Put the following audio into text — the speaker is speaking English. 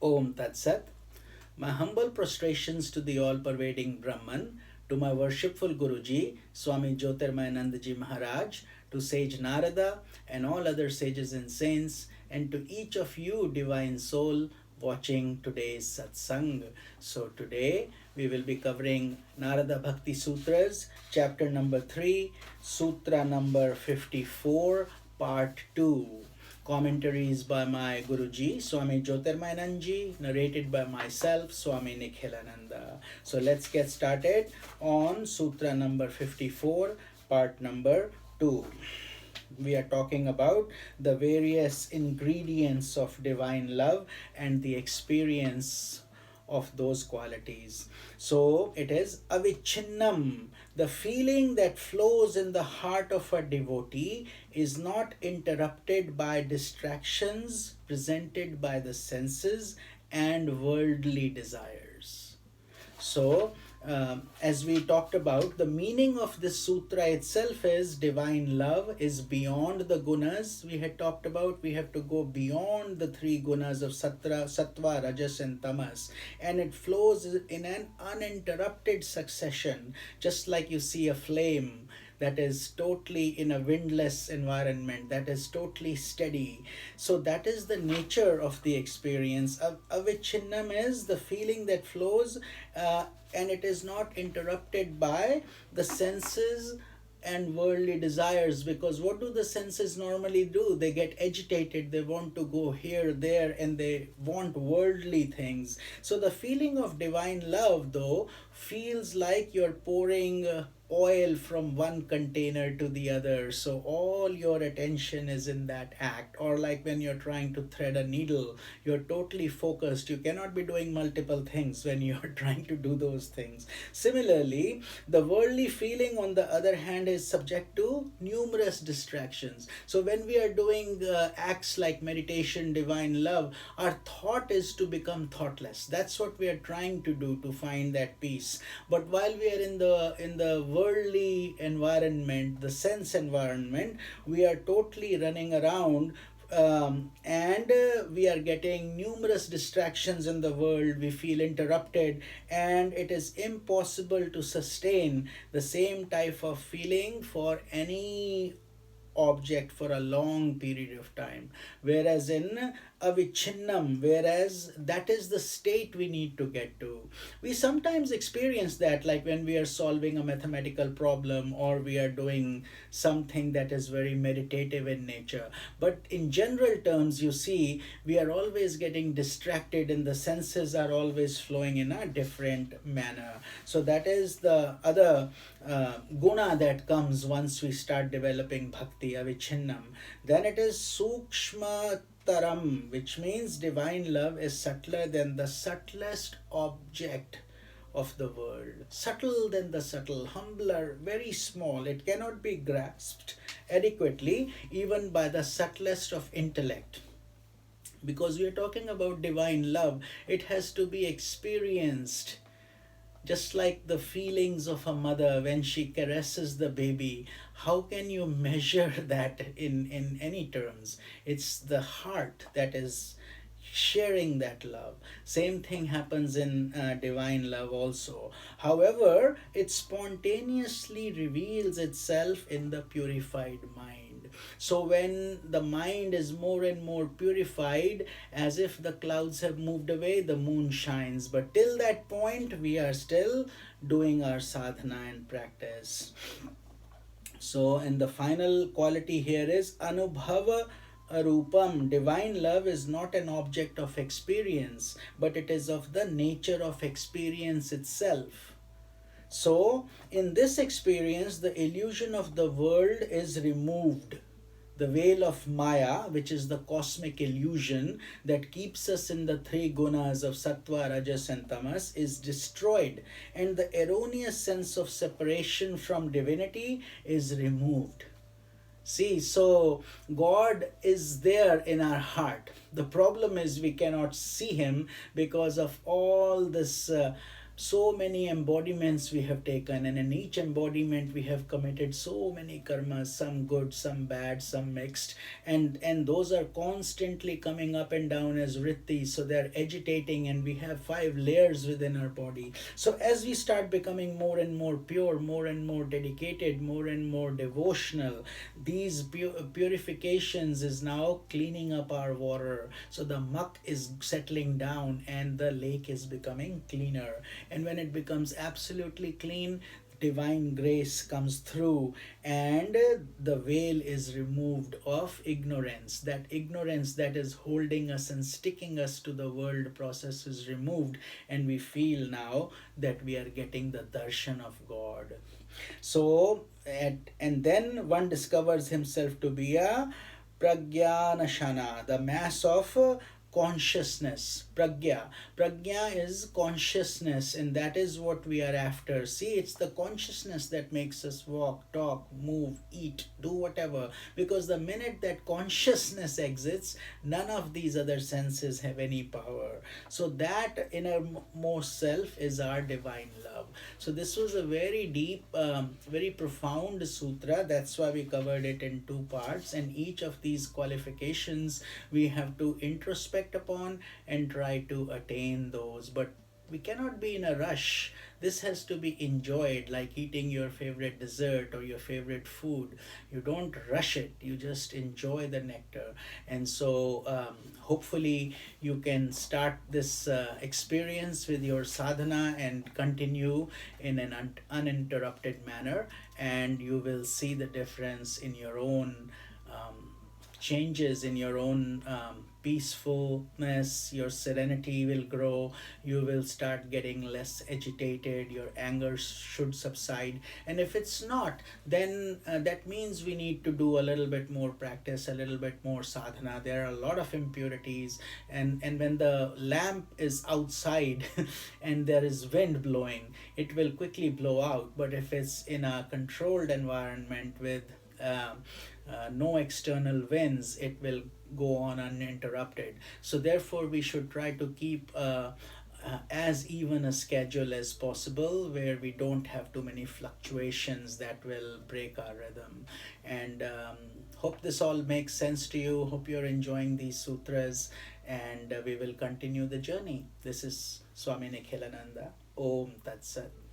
Om Tat Sat. My humble prostrations to the all-pervading Brahman, to my worshipful Guruji, Swami Jyotirmayanandaji Maharaj, to sage Narada and all other sages and saints, and to each of you, divine soul, watching today's satsang. So today we will be covering Narada Bhakti Sutras, chapter number 3, sutra number 54, part 2. Commentaries by my Guruji, Swami Jyotirmayanandaji, narrated by myself, Swami Nikhilananda. So let's get started on Sutra number 54, part number 2. We are talking about the various ingredients of divine love and the experience of those qualities. So it is avichinnam. The feeling that flows in the heart of a devotee is not interrupted by distractions presented by the senses and worldly desires. So, as we talked about, the meaning of this sutra itself is divine love is beyond the gunas. We had talked about we have to go beyond the three gunas of sattva, rajas and tamas, and it flows in an uninterrupted succession, just like you see a flame that is totally in a windless environment, that is totally steady. So that is the nature of the experience. Avichinnam is the feeling that flows and it is not interrupted by the senses and worldly desires, because what do the senses normally do? They get agitated, they want to go here, there, and they want worldly things. So the feeling of divine love, though, feels like you're pouring oil from one container to the other, so all your attention is in that act. Or like when you're trying to thread a needle, you're totally focused. You cannot be doing multiple things when you're trying to do those things. Similarly, the worldly feeling, on the other hand, is subject to numerous distractions. So when we are doing acts like meditation, divine love, our thought is to become thoughtless. That's what we are trying to do, to find that peace. But while we are in the worldly environment, the sense environment, we are totally running around and we are getting numerous distractions in the world. We feel interrupted and it is impossible to sustain the same type of feeling for any object for a long period of time. Whereas in avichinnam, whereas that is the state we need to get to. We sometimes experience that, like when we are solving a mathematical problem or we are doing something that is very meditative in nature. But in general terms, you see, we are always getting distracted and the senses are always flowing in a different manner. So that is the other guna that comes once we start developing bhakti, avichinnam. Then it is sukshma taram, which means divine love is subtler than the subtlest object of the world. Subtle than the subtle, humbler, very small. It cannot be grasped adequately even by the subtlest of intellect. Because we are talking about divine love, it has to be experienced. Just like the feelings of a mother when she caresses the baby, how can you measure that in any terms? It's the heart that is sharing that love. Same thing happens in divine love also. However, it spontaneously reveals itself in the purified mind. So when the mind is more and more purified, as if the clouds have moved away, the moon shines. But till that point, we are still doing our sadhana and practice. So, and the final quality here is anubhava arupam. Divine love is not an object of experience, but it is of the nature of experience itself. So, in this experience, the illusion of the world is removed. The veil of Maya, which is the cosmic illusion that keeps us in the three gunas of sattva, rajas and tamas, is destroyed, and the erroneous sense of separation from divinity is removed. See, so God is there in our heart. The problem is we cannot see Him because of all this so many embodiments we have taken, and in each embodiment we have committed so many karmas, some good, some bad, some mixed, and those are constantly coming up and down as vrittis, so they're agitating, and we have 5 layers within our body. So as we start becoming more and more pure, more and more dedicated, more and more devotional, these purifications is now cleaning up our water, so the muck is settling down and the lake is becoming cleaner. And when it becomes absolutely clean, divine grace comes through, and the veil is removed of ignorance. That ignorance that is holding us and sticking us to the world process is removed, and we feel now that we are getting the darshan of God. So, and then one discovers himself to be a pragyanashana, the mass of consciousness. Pragya is consciousness, and that is what we are after. See, it's the consciousness that makes us walk, talk, move, eat, do whatever, because the minute that consciousness exits, none of these other senses have any power. So that innermost self is our divine love. So this was a very deep, very profound sutra. That's why we covered it in 2 parts, and each of these qualifications we have to introspect upon and try to attain those. But we cannot be in a rush. This has to be enjoyed, like eating your favorite dessert or your favorite food. You don't rush it, you just enjoy the nectar. And so hopefully you can start this experience with your sadhana and continue in an uninterrupted manner, and you will see the difference in your own changes, in your own peacefulness. Your serenity will grow, you will start getting less agitated, your anger should subside. And if it's not, then that means we need to do a little bit more practice, a little bit more sadhana. There are a lot of impurities, and when the lamp is outside and there is wind blowing, it will quickly blow out. But if it's in a controlled environment with no external winds, it will go on uninterrupted. So therefore we should try to keep as even a schedule as possible, where we don't have too many fluctuations that will break our rhythm. And hope this all makes sense to you. Hope you're enjoying these sutras, and we will continue the journey. This is Swami Nikhilananda. Om Tat Sat.